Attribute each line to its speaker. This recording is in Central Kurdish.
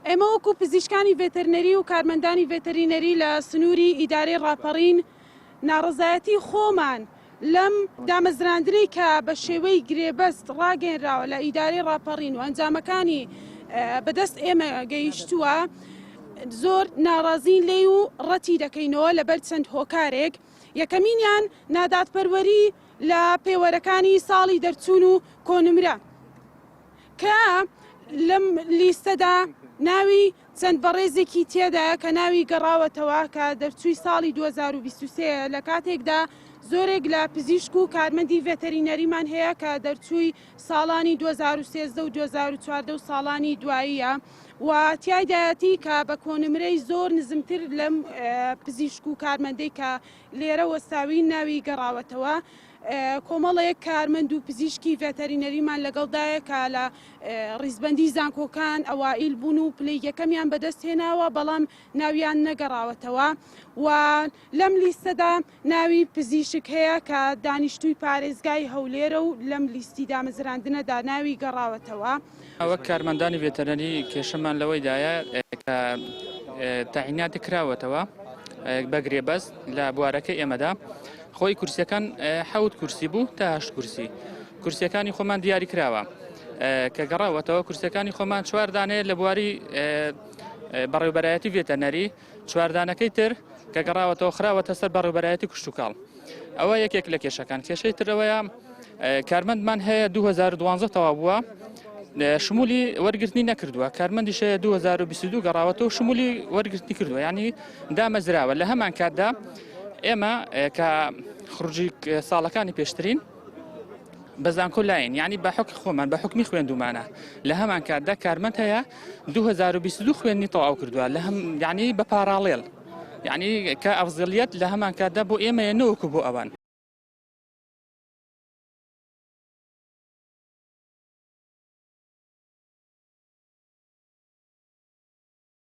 Speaker 1: ئێمە وەکو پزیشکانی ڤێتەرنەری و کارمەندانی ڤێتەرینەری لە سنووری ئیدارەی ڕاپەڕین ناڕەزایەتی خۆمان لەم دامەزراندنەی کە بە شێوەی گرێبەست ڕاگەنراوە لە ئیدارەی ڕاپەڕین و ئەنجامەکانی بەدەست ئێمە گەیشتووە زۆر ناڕازین لێ و ڕەتی دەکەینەوە لەبەر چەند هۆکارێک. یەکەمینیان نادادپەروەری لە پێوەرەکانی ساڵی دەرچوون و کۆنمرە کە لەم لیستەدا ناوی چەند بەڕێزێکی تێدایە کە ناوی گەڕاوەتەوە کە دەرچووی ساڵی 2023 لە کاتێکدا زۆرێک لە پزیشک و کارمەندی ڤێتەرینەریمان هەیە کە دەرچووی ساڵانی 2013 و 2014 و ساڵانی دواییە و تیایدایەتی کە بە کۆنمرەی زۆر نزمتر لەم پزیشک و کارمەندەی کە لێرە وەستاوی ناوی گەڕاوەتەوە کۆمەڵەیەک کارمەند و پزیشکی ڤێتەرینەریمان لەگەڵدایە کە لە ڕیزبەندی زانکۆکان ئەوائیل بوون و پلەی یەکەمیان بەدەست هێناوە بەڵام ناویان نەگەڕاوەتەوە و لەم لیستەدا ناوی پزیشک هەیە کە دانیشتووی پارێزگای هەولێرە و لەم لیستی دامەزراندنەدا ناوی گەڕاوەتەوە.
Speaker 2: وەک کارمەندانی ڤێتەرنەری کێشەمان لەوەیدایە کە تاعیناتی کراوەتەوە بە گرێبەست لە بوارەکەی ئێمەدا خۆی کورسیەکان 7 کورسی بوو تا 8 کورسی کورسیەکانی خۆمان دیاری کراوە کە گەڕاوەتەوە کورسیەکانی خۆمان 4 دانەیە لە بواری بەڕێوەبەرایەتی ڤێتەرنەری 4 دانەکەی تر کە گەڕاوەتەوە خراوەتە سەر بەڕێوەبەرایەتی کوشت و کاڵ. ئەوە یەکێک لە کێشەکان. کێشەی ترەوەیە کارمەندمان هەیە 2012 تەواو بووە شمولی وەرگرتنی نەکردووە کارمەندیش 2022 گەڕاوەتەوە شمولی وەرگرتنی کردووە یعنی دامەزراوە لە هەمان کاتدا ئێمە کە خروجی ساڵەکانی پێشترین بەزانکۆ لاین یعنی بە حکم خۆمان بە حکمی خوێندومانە لە هەمان کاتدا کارمەند هەیە 2022 خوێندنی تەواو کردووە لە هەم یعنی بە پاراڵێڵ یعنی کە ئەفزڵیەت لە هەمان کاتدا بۆ ئێمە نەوەکو بۆ ئەوان.